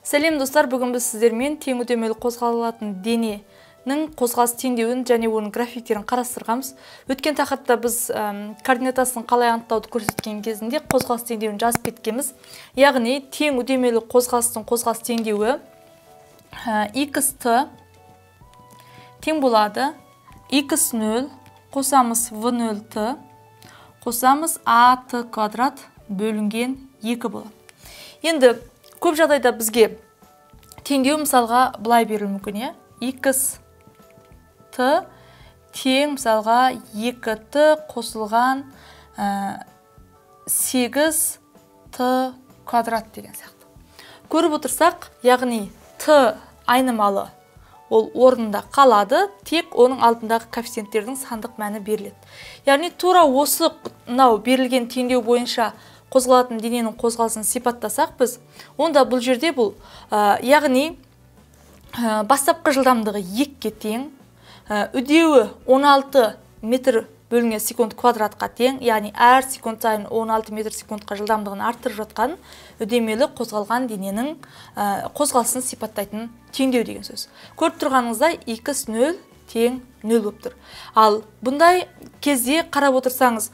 Сәлем достар, бүгін біз сіздермен тең үдемелі қозғалатын дененің қозғалыс теңдеуін және оның графиктерін қарастырғанбыз. Өткен тақырыпта біз координатасын қалай анықтауды көрсеткен кезінде қозғалыс теңдеуін жазып кеткенбіз. Яғни тең үдемелі қозғалыстың қозғалыс теңдеуі xt тең болады x0 қосамыз v0t қосамыз at квадрат бөлінген 2 болады. Енді көп жағдайда бізге теңдеу мысалға былай берілуі мүмкін, x тең мысалға 2t қосылған 8t квадрат деген сияқты. Көріп отырсақ, яғни t айнымалы ол орнында қалады, тек оның алдындағы коэффициенттердің сандық мәні беріледі. Яғни тура осы берілген теңдеу бойынша қозғалатын дененің қозғалысын сипаттасақ біз, онда бұл жерде бұл, яғни бастапқы жылдамдығы 2-ке тең, үдеуі 16 метр бөлінген секунд квадратқа тең, яғни әр секунд сайын 16 метр секундқа жылдамдығын арттырып жатқан үдемелі қозғалған дененің қозғалысын сипаттайтын теңдеу деген сөз. Көріп тұрғаныңыздай x0 тең 0 болып тұр. Ал бұндай кезде қарап отырсаңыз,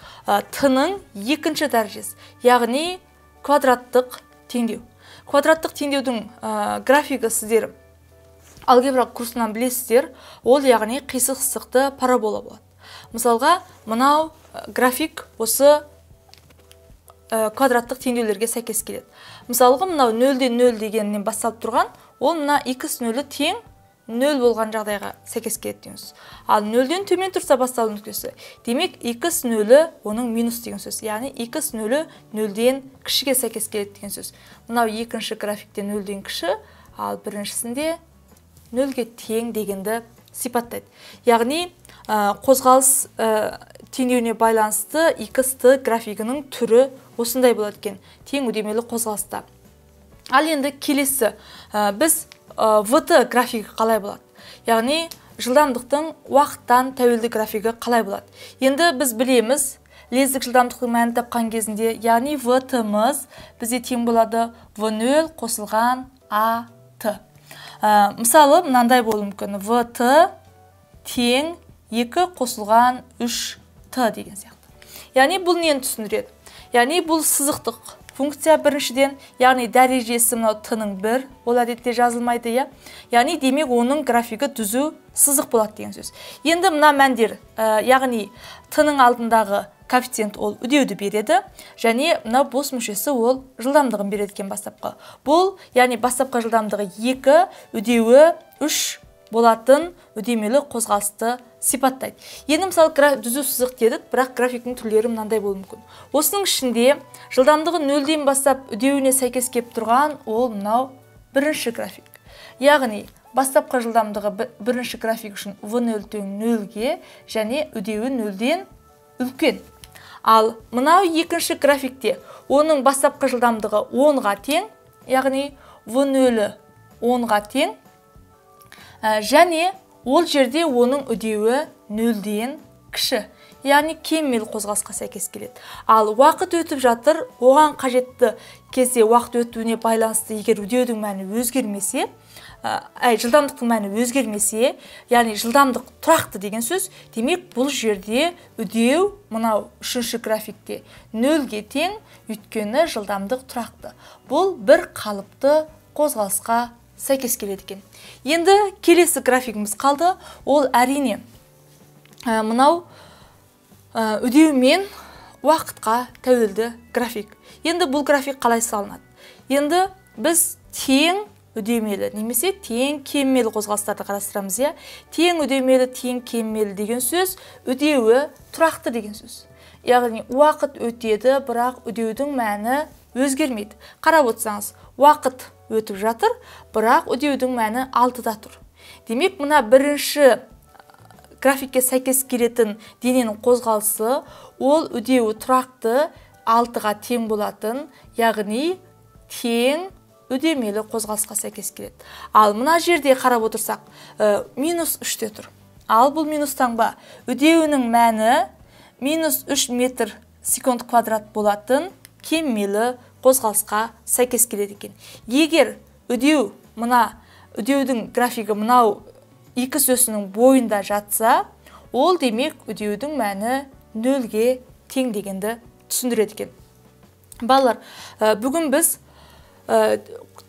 t-ның екінші дәрежесі, яғни квадраттық теңдеу. Квадраттық теңдеудің графигі сіздер алгебра курсынан білесіздер, ол яғни қисық сызықты парабола болады. Мысалға, мынау график осы квадраттық теңдеулерге сәйкес келеді. Мысалға, мынау 0-ден 0 дегеннен басталып тұрған, ол мына x0 тең 0 болған жағдайға сәйкес келеді деген сөз. Ал 0-ден төмен тұрса басталу нүктесі. Демек, x0 оның минус деген сөз. Яғни x0 0-ден кішіге сәйкес келеді деген сөз. Мынау екінші графикте 0-ден кіші, ал біріншісінде 0-ге тең дегенді сипаттайды. Яғни, қозғалыс теңдеуіне байланысты xt графигінің түрі осындай болады екен, тең үдемелі қозғалыста. Ал енді келесі, біз vt графигі қалай болады? Яғни, жылдамдықтың уақыттан тәуелді графигі қалай болады? Енді біз білеміз, лездік жылдамдықтың мәнін тапқан кезінде, яғни vt-мыз бізде тең болады v0 қосылған at. Мысалы, мынандай болуы мүмкін, vt тең 2 қосылған 3t деген сияқты. Яғни, бұл нені түсіндіреді? Яғни, бұл сызықтық функция біріншіден, яғни дәрежесі мынау t-ның 1, ол әдетте жазылмайды, яғни демек оның графигі түзу сызық болады деген сөз. Енді мына мәндер, яғни t-ның алдындағы коэффициент ол үдеуді береді, және мына бос мүшесі ол жылдамдығын береді екен бастапқы. Бұл, яғни бастапқы жылдамдығы 2, үдеуі 3 болатын үдемелі қозғалысты сипаттайды. Енді мысалы түзу сызық дедік, бірақ графиктің түрлері мынандай болуы мүмкін. Осының ішінде жылдамдығы 0-ден бастап үдеуіне сәйкес келіп тұрған ол мынау бірінші график. Яғни бастапқы жылдамдығы бірінші график үшін v0 тең 0-ге және үдеуі 0-ден үлкен. Ал мынау екінші графикте оның бастапқы жылдамдығы 10-ға тең, яғни v0 10-ға тең, және ол жерде оның үдеуі 0-ден кіші, яғни кеммел қозғалысқа сәйкес келеді. Ал уақыт өтіп жатыр, оған қажетті кезде уақыт өтуіне байланысты егер үдеудің мәні өзгермесе, жылдамдықтың мәні өзгермесе, яғни жылдамдық тұрақты деген сөз, демек бұл жерде үдеу мынау үшінші графикте 0-ге тең, өйткені жылдамдық тұрақты. Бұл бір қалыпты қозғалысқа сәйкес келеді екен. Енді келесі графигіміз қалды, ол әрине мынау үдеу мен уақытқа тәуелді график. Енді бұл график қалай салынады? Енді біз тең үдемелі, немесе тең кеммелі қозғалыстарды қарастырамыз. Тең үдемелі, тең кеммелі деген сөз, үдеуі тұрақты деген сөз. Яғни уақыт өтеді, бірақ үдеудің мәні өзгермейді. Қарап отырсаңыз, уақыт өтіп жатыр, бірақ үдеудің мәні 6-да тұр. Демек, мына бірінші графикке сәйкес келетін дененің қозғалысы, ол үдеуі тұрақты 6-ға тең болатын, яғни тең үдемелі қозғалысқа сәйкес келеді. Ал мына жерде қарап отырсақ, минус 3-те тұр. Ал бұл минус таңба, үдеуінің мәні минус 3 метр секунд квадрат болатын кеммелі қозғалысқа сәйкес келеді екен. Егер үдеу мына үдеудің графигі мынау x өсінің бойында жатса, ол демек үдеудің мәні нөлге тең дегенді түсіндіреді екен. Балалар, бүгін біз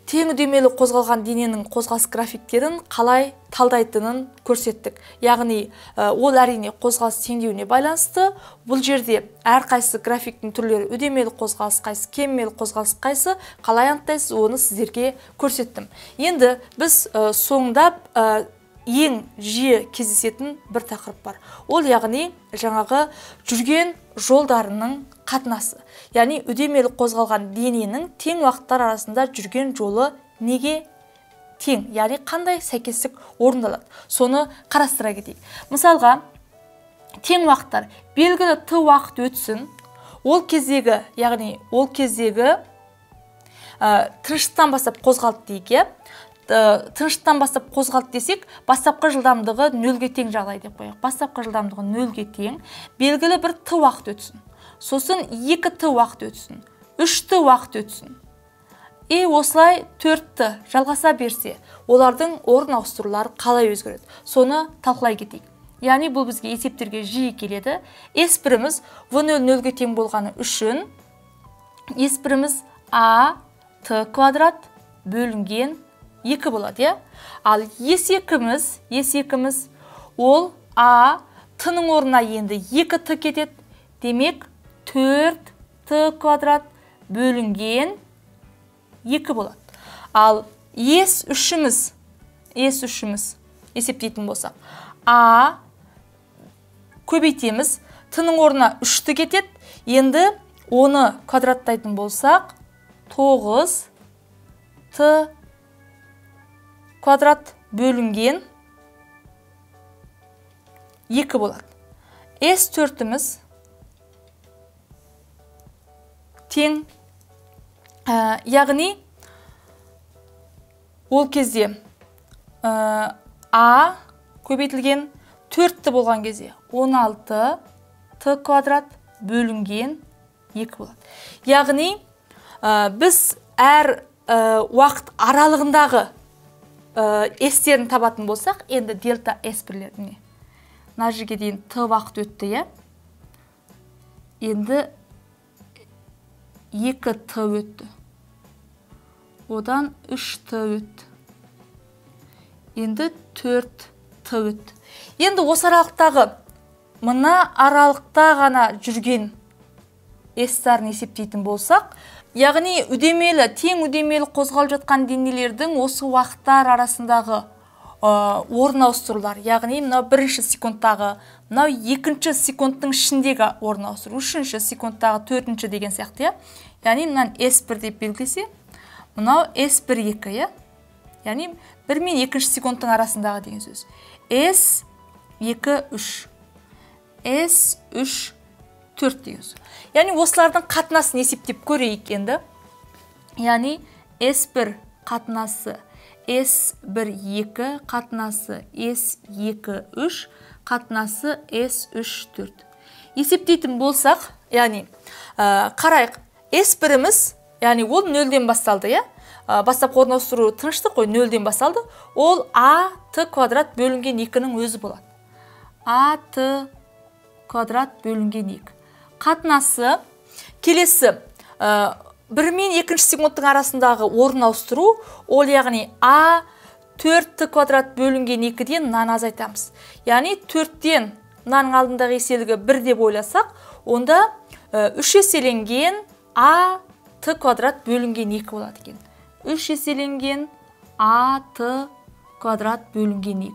тең үдемелі қозғалған дененің қозғалыс графиктерін қалай талдайтынын көрсеттік. Яғни, ол әрине қозғалыс теңдеуіне байланысты. Бұл жерде әрқайсы графиктің түрлері үдемелі қозғалыс қайсы, кеммелі қозғалыс қайсы, қалай анықтайсыз, оны сіздерге көрсеттім. Енді біз соңында ең жиі кездесетін бір тақырып бар. Ол яғни жаңағы жүрген жолдарының қатынасы. Яғни үдемелі қозғалған дененің тең уақыттар арасында жүрген жолы неге тең? Яғни қандай сәйкестік орындалады? Соны қарастыра кетейік. Мысалға, тең уақыттар белгілі т уақыт өтсін, ол кездегі тыныштықтан бастап қозғалды дейік. Тыныштықтан бастап қозғалды десек, бастапқы жылдамдығы нөлге тең жағдай деп қояйық. Бастапқы жылдамдығы нөлге тең, белгілі бір т уақыт өтсін. Сосын 2 т уақыт өтсін, 3 т уақыт өтсін. Осылай 4 т жалғаса берсе, олардың орын ауыстырулары қалай өзгереді? Соны талқылай кетейік. Яғни бұл бізге есептерге жиі келеді. S1-іміз V0 нөлге тең болғаны үшін S1-іміз a t квадрат бөлінген 2 болады. Ал S2-іміз ол a t-ның орнына енді 2 т кетеді. Демек 4 т квадрат бөлінген 2 болады. Ал S3-іміз есептейтін болсақ, a көбейтеміз, t-ның орнына 3 т кетеді. Енді оны квадраттайтын болсақ, 9 т квадрат бөлінген 2 болады. S4-іміз тең, яғни ол кезде a көбейтілген 4 т болған кезде 16 т квадрат бөлінген 2 болады. Яғни біз әр уақыт аралығындағы S-терін табатын болсақ, енді дельта S1-леріне. Мына жерге дейін т уақыт өтті, енді 2 т өтті. Одан 3 т өтті. Енді 4 т өтті. Енді осы аралықтағы, мына аралықта ғана жүрген S-тарын есептейтін болсақ, яғни тең үдемелі қозғалып жатқан денелердің осы уақыттар арасындағы орын ауыстырулар, яғни мынау 1-ші секундтағы, мынау 2-ші секундтың ішіндегі орын ауыстыру, 3-ші секундтағы 4-ші деген сияқты, яғни мынан S1 деп белгілесе, мынау S1-2, яғни 1 мен 2-ші секундтың арасындағы деген сөз. S2-3, S3-4 деген сөз. Яғни осылардың қатынасын есептеп көрейік енді. Яғни S1 қатынасы, S1-2 қатынасы, S2-3 қатынасы, S3-4. Есептейтін болсақ, яғни қарайық, S1-іміз, яғни ол 0-ден басталды, бастапқы орын ауыстыру тыныштық қой, 0-ден басталды. Ол a t квадрат бөлінген 2-ның өзі болады. a t квадрат бөлінген 2. Қатынасы келесі 1 мен 2 секундтың арасындағы орын ауыстыру, ол яғни a 4 т квадрат бөлінген 2-ден мынаны азайтамыз. Яғни 4-тен мынаның алдындағы еселігі 1 деп ойласақ, онда 3 еселенген a t квадрат бөлінген 2 болады екен. 3 еселенген a t квадрат бөлінген 2.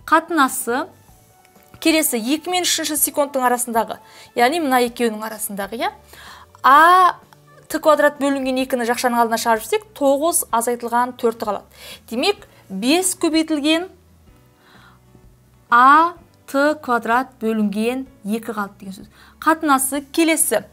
Қатынасы келесі 2 мен 3 секундтың арасындағы, яғни мына екеуінің арасындағы, a t квадрат бөлінген 2-ні жақшаның алдына шығарып жүрсек, 9 азайтылған 4 қалады. Демек, 5 көбейтілген a t квадрат бөлінген 2 қалды деген сөз. Қатынасы келесі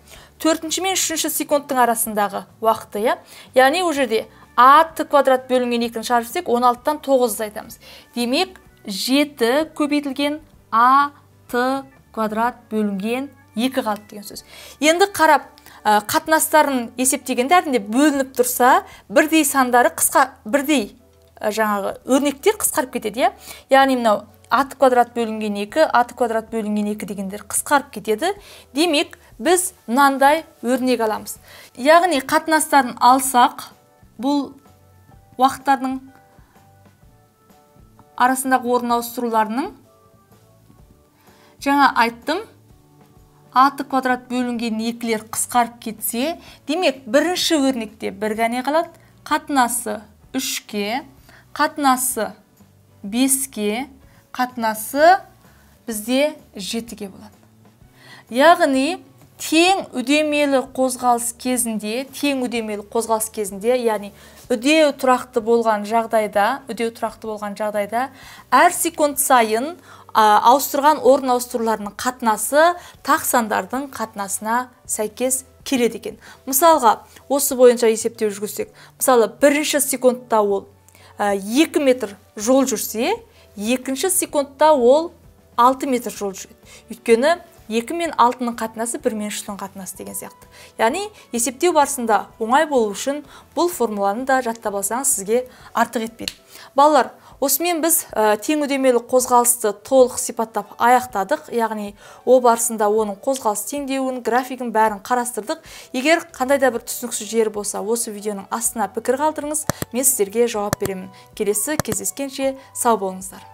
4 мен 3 секундтың арасындағы уақыты, яғни ол жерде a t квадрат бөлінген 2-ні шығарып жүрсек, 16-тан 9 азайтамыз. Демек, 7 көбейтілген a t квадрат бөлінген 2 қалды деген сөз. Енді қарап, қатынастарын есептегенде әдінде бөлініп тұрса, бірдей сандары бірдей жаңағы өрнектер қысқарып кетеді, яғни мынау а квадрат бөлінген 2, а квадрат бөлінген 2 дегендер қысқарып кетеді. Демек, біз мынандай өрнек аламыз. Яғни қатынастарын алсақ, бұл уақыттардың арасындағы орын ауыстыруларының жаңа айттым, а квадрат бөлінген 2-лер қысқарып кетсе, демек бірінші өрнекте бір ғана қалады, қатынасы 3-ке, қатынасы 5-ке, қатынасы бізде 7-ге болады. Яғни тең үдемелі қозғалыс кезінде, яғни үдеу тұрақты болған жағдайда, әр секунд сайын ауыстырған орын ауыстыруларының қатынасы тақ сандардың қатынасына сәйкес келеді екен. Мысалға, осы бойынша есептеу жүргізсек, мысалы, бірінші секундта ол 2 метр жол жүрсе, екінші секундта ол 6 метр жол жүреді. Өйткені 2 мен 6-ның қатынасы 1 мен 3-ның қатынасы деген сияқты. Яғни, есептеу барысында оңай болу үшін бұл формуланы да жаттап алсаңыз сізге артық етпейді. Балалар, осымен біз тең үдемелі қозғалысты толық сипаттап аяқтадық. Яғни, о барысында оның қозғалыс теңдеуін, графигін бәрін қарастырдық. Егер қандай да бір түсініксіз жері болса, осы видеоның астына пікір қалдырыңыз, мен сіздерге жауап беремін. Келесі кездескенше сау болыңыздар.